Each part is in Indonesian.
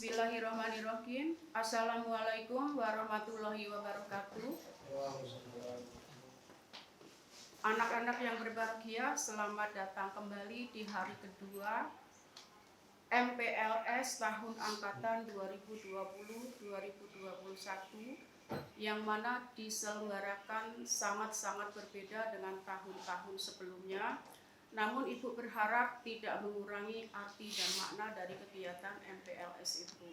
Bismillahirrahmanirrahim. Assalamualaikum warahmatullahi wabarakatuh. Anak-anak yang berbahagia, selamat datang kembali di hari kedua MPLS tahun angkatan 2020-2021 yang mana diselenggarakan sangat-sangat berbeda dengan tahun-tahun sebelumnya. Namun Ibu berharap tidak mengurangi arti dan makna dari kegiatan MPLS itu.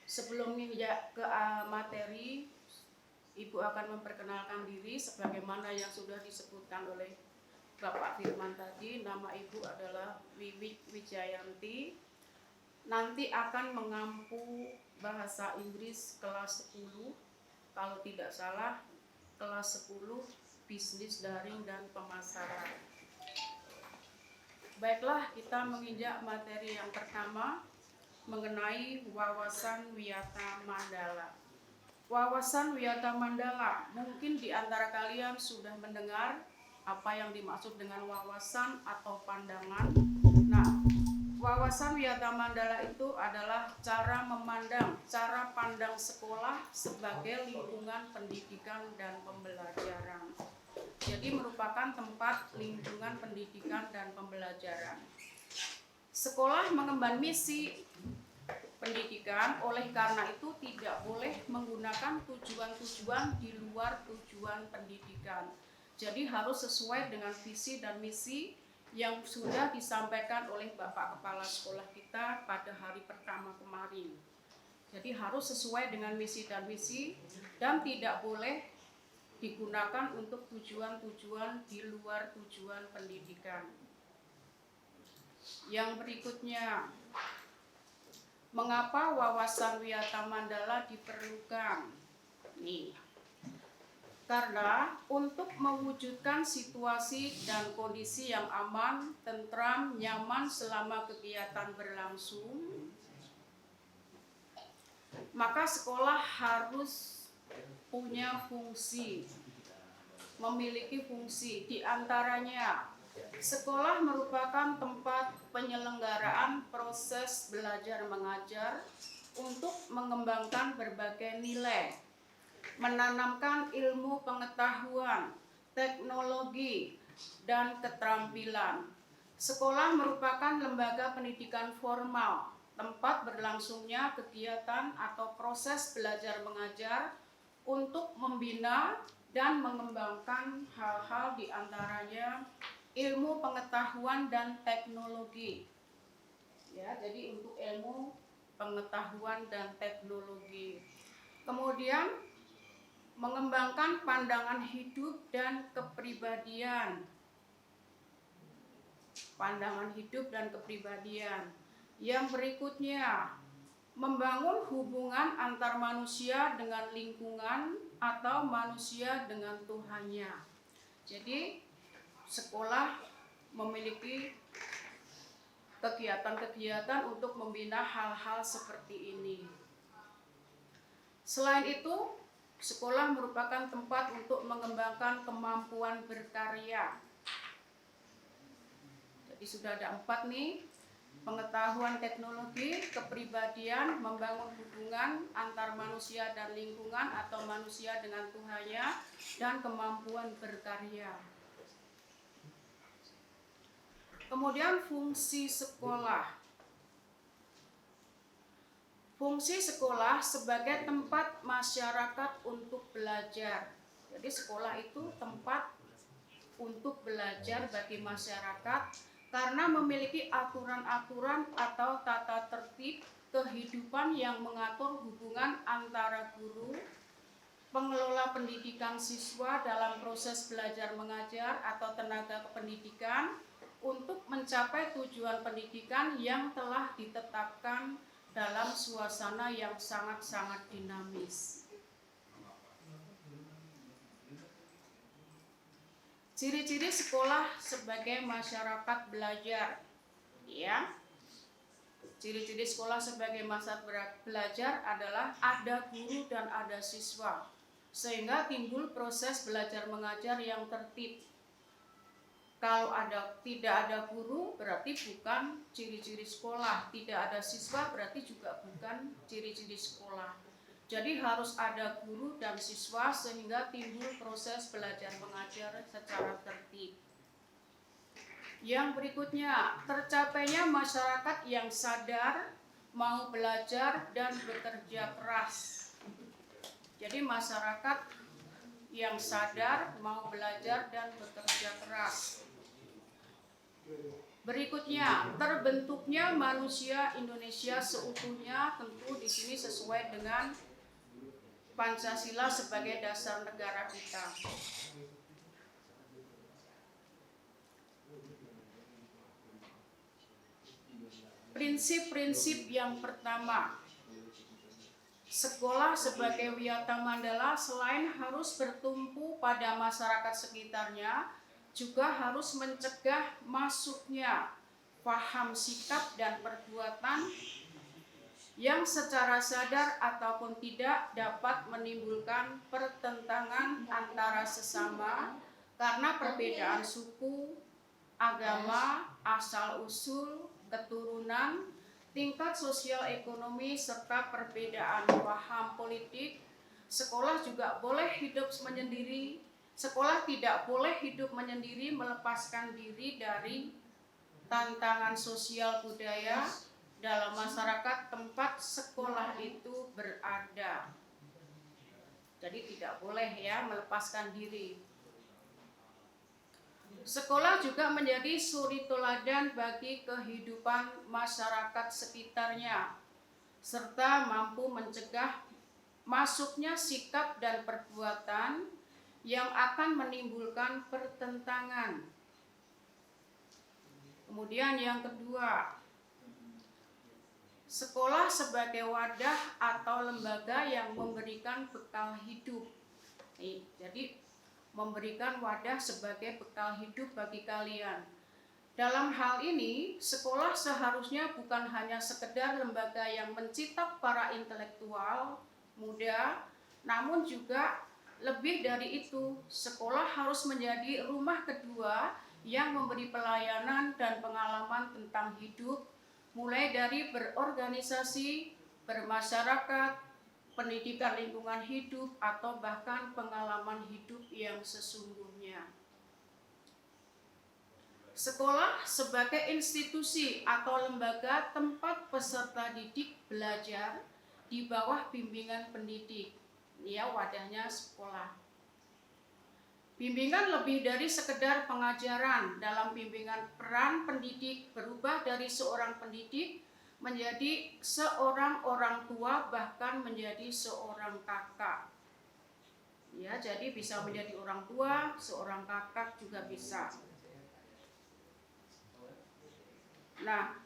Sebelum ke materi, Ibu akan memperkenalkan diri sebagaimana yang sudah disebutkan oleh Bapak Firman tadi. Nama Ibu adalah Wiwik Wijayanti. Nanti akan mengampu bahasa Inggris kelas 10, kalau tidak salah kelas 10 bisnis daring dan pemasaran. Baiklah, kita menginjak materi yang pertama mengenai wawasan Wiyata Mandala. Wawasan Wiyata Mandala, mungkin di antara kalian sudah mendengar apa yang dimaksud dengan wawasan atau pandangan. Nah, wawasan Wiyata Mandala itu adalah cara memandang, cara pandang sekolah sebagai lingkungan pendidikan dan pembelajaran. Jadi merupakan tempat lingkungan pendidikan dan pembelajaran. Sekolah mengemban misi pendidikan, oleh karena itu tidak boleh menggunakan tujuan-tujuan di luar tujuan pendidikan. Jadi harus sesuai dengan visi dan misi yang sudah disampaikan oleh Bapak Kepala Sekolah kita pada hari pertama kemarin. Jadi harus sesuai dengan misi dan visi dan tidak boleh digunakan untuk tujuan-tujuan di luar tujuan pendidikan. Yang berikutnya, mengapa wawasan Wiyata Mandala diperlukan? Nih, karena untuk mewujudkan situasi dan kondisi yang aman, tentram, nyaman selama kegiatan berlangsung, maka sekolah harus punya fungsi, memiliki fungsi. Di antaranya, sekolah merupakan tempat penyelenggaraan proses belajar mengajar untuk mengembangkan berbagai nilai, menanamkan ilmu pengetahuan, teknologi, dan keterampilan. Sekolah merupakan lembaga pendidikan formal, tempat berlangsungnya kegiatan atau proses belajar mengajar untuk membina dan mengembangkan hal-hal di antaranya ilmu pengetahuan dan teknologi. Ya, jadi untuk ilmu pengetahuan dan teknologi. Kemudian mengembangkan pandangan hidup dan kepribadian. Pandangan hidup dan kepribadian. Yang berikutnya, membangun hubungan antar manusia dengan lingkungan atau manusia dengan Tuhannya. Jadi, sekolah memiliki kegiatan-kegiatan untuk membina hal-hal seperti ini. Selain itu, sekolah merupakan tempat untuk mengembangkan kemampuan berkarya. Jadi sudah ada 4 nih: pengetahuan, teknologi, kepribadian, membangun hubungan antar manusia dan lingkungan atau manusia dengan Tuhannya, dan kemampuan berkarya. Kemudian fungsi sekolah. Fungsi sekolah sebagai tempat masyarakat untuk belajar. Jadi sekolah itu tempat untuk belajar bagi masyarakat karena memiliki aturan-aturan atau tata tertib kehidupan yang mengatur hubungan antara guru, pengelola pendidikan siswa dalam proses belajar mengajar atau tenaga kependidikan untuk mencapai tujuan pendidikan yang telah ditetapkan dalam suasana yang sangat-sangat dinamis. Ciri-ciri sekolah sebagai masyarakat belajar, ya. Ciri-ciri sekolah sebagai masyarakat belajar adalah ada guru dan ada siswa, sehingga timbul proses belajar mengajar yang tertib. Kalau tidak ada guru berarti bukan ciri-ciri sekolah, tidak ada siswa berarti juga bukan ciri-ciri sekolah. Jadi harus ada guru dan siswa sehingga timbul proses belajar mengajar secara tertib. Yang berikutnya, tercapainya masyarakat yang sadar, mau belajar dan bekerja keras. Jadi masyarakat yang sadar, mau belajar dan bekerja keras. Berikutnya, terbentuknya manusia Indonesia seutuhnya, tentu di sini sesuai dengan Pancasila sebagai dasar negara kita. Prinsip-prinsip yang pertama, sekolah sebagai wiyata mandala selain harus bertumpu pada masyarakat sekitarnya, juga harus mencegah masuknya paham sikap dan perbuatan yang secara sadar ataupun tidak dapat menimbulkan pertentangan antara sesama karena perbedaan suku, agama, asal-usul, keturunan, tingkat sosial ekonomi, serta perbedaan paham politik. Sekolah juga boleh hidup menyendiri. Sekolah tidak boleh hidup menyendiri, melepaskan diri dari tantangan sosial budaya dalam masyarakat tempat sekolah itu berada. Jadi tidak boleh ya melepaskan diri. Sekolah juga menjadi suri teladan bagi kehidupan masyarakat sekitarnya, serta mampu mencegah masuknya sikap dan perbuatan yang akan menimbulkan pertentangan. Kemudian yang kedua, sekolah sebagai wadah atau lembaga yang memberikan bekal hidup. Jadi memberikan wadah sebagai bekal hidup bagi kalian. Dalam hal ini, sekolah seharusnya bukan hanya sekedar lembaga yang mencetak para intelektual muda, namun juga lebih dari itu, sekolah harus menjadi rumah kedua yang memberi pelayanan dan pengalaman tentang hidup, mulai dari berorganisasi, bermasyarakat, pendidikan lingkungan hidup, atau bahkan pengalaman hidup yang sesungguhnya. Sekolah sebagai institusi atau lembaga tempat peserta didik belajar di bawah bimbingan pendidik. Ya, wadahnya sekolah. Bimbingan lebih dari sekedar pengajaran. Dalam bimbingan, peran pendidik berubah dari seorang pendidik menjadi seorang orang tua, bahkan menjadi seorang kakak. Ya, jadi bisa menjadi orang tua, seorang kakak juga bisa. Nah,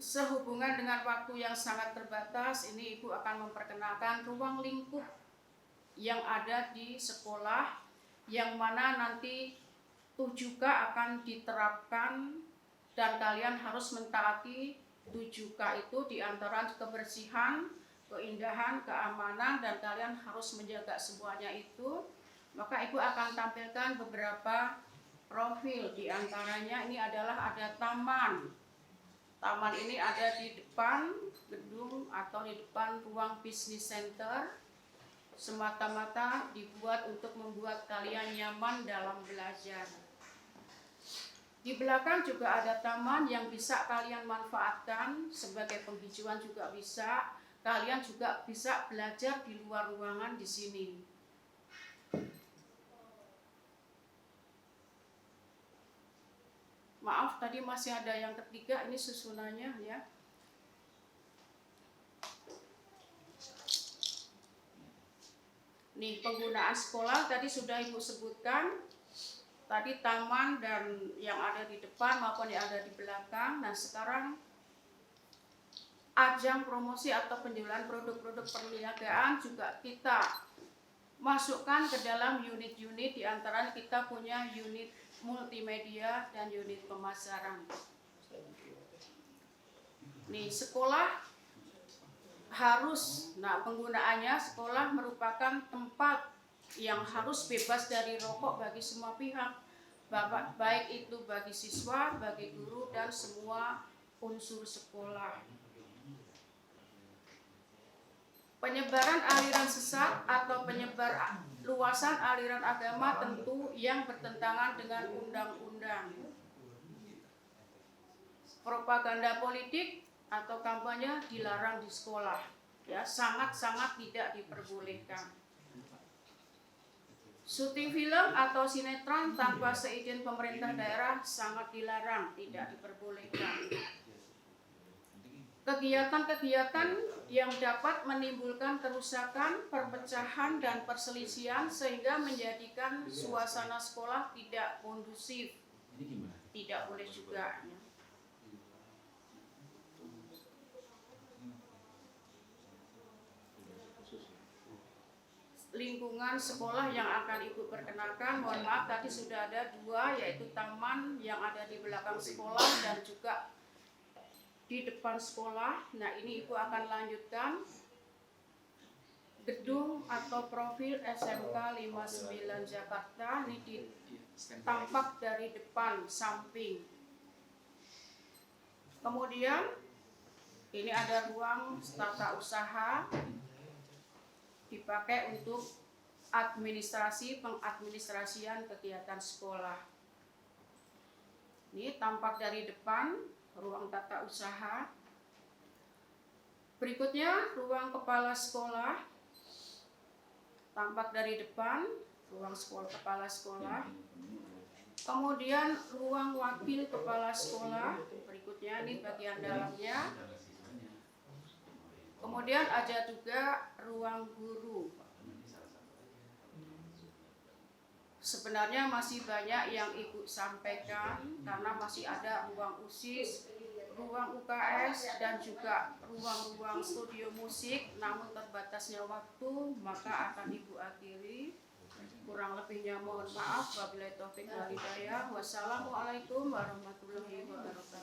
sehubungan dengan waktu yang sangat terbatas, ini Ibu akan memperkenalkan ruang lingkup yang ada di sekolah, yang mana nanti 7K akan diterapkan dan kalian harus mentaati 7K itu, diantara kebersihan, keindahan, keamanan, dan kalian harus menjaga semuanya itu. Maka Ibu akan tampilkan beberapa profil, diantaranya ini adalah ada taman. Taman ini ada di depan gedung atau di depan ruang bisnis center, semata-mata dibuat untuk membuat kalian nyaman dalam belajar. Di belakang juga ada taman yang bisa kalian manfaatkan sebagai penghijauan, juga bisa. Kalian juga bisa belajar di luar ruangan di sini. Maaf, tadi masih ada yang ketiga, ini susunannya ya. Nih, penggunaan sekolah tadi sudah Ibu sebutkan. Tadi taman dan yang ada di depan maupun yang ada di belakang. Nah, sekarang ajang promosi atau penjualan produk-produk perniagaan juga kita masukkan ke dalam unit-unit. Di antara kita punya unit multimedia dan unit pemasaran. Nih, sekolah harus, penggunaannya, sekolah merupakan tempat yang harus bebas dari rokok bagi semua pihak, baik itu bagi siswa, bagi guru, dan semua unsur sekolah. Penyebaran aliran sesat atau penyebar luasan aliran agama tentu yang bertentangan dengan undang-undang. Propaganda politik atau kampanye dilarang di sekolah, ya, sangat-sangat tidak diperbolehkan. Syuting film atau sinetron tanpa seizin pemerintah daerah sangat dilarang, tidak diperbolehkan. Kegiatan-kegiatan yang dapat menimbulkan kerusakan, perpecahan, dan perselisihan sehingga menjadikan suasana sekolah tidak kondusif, tidak boleh juga. Lingkungan sekolah yang akan Ibu perkenalkan, mohon maaf tadi sudah ada 2, yaitu taman yang ada di belakang sekolah dan juga di depan sekolah. Nah, ini Ibu akan lanjutkan gedung atau profil SMK 59 Jakarta. Ini tampak dari depan samping. Kemudian ini ada ruang tata usaha, dipakai untuk pengadministrasian kegiatan sekolah. Ini tampak dari depan ruang tata usaha. Berikutnya ruang kepala sekolah, tampak dari depan ruang kepala sekolah. Kemudian ruang wakil kepala sekolah, berikutnya ini bagian dalamnya. Kemudian ada juga ruang guru. Sebenarnya masih banyak yang Ibu sampaikan karena masih ada ruang USIS, ruang UKS, dan juga ruang-ruang studio musik. Namun terbatasnya waktu, maka akan Ibu akhiri. Kurang lebihnya mohon maaf. Wabillahi taufiq wal hidayah. Wassalamualaikum warahmatullahi wabarakatuh.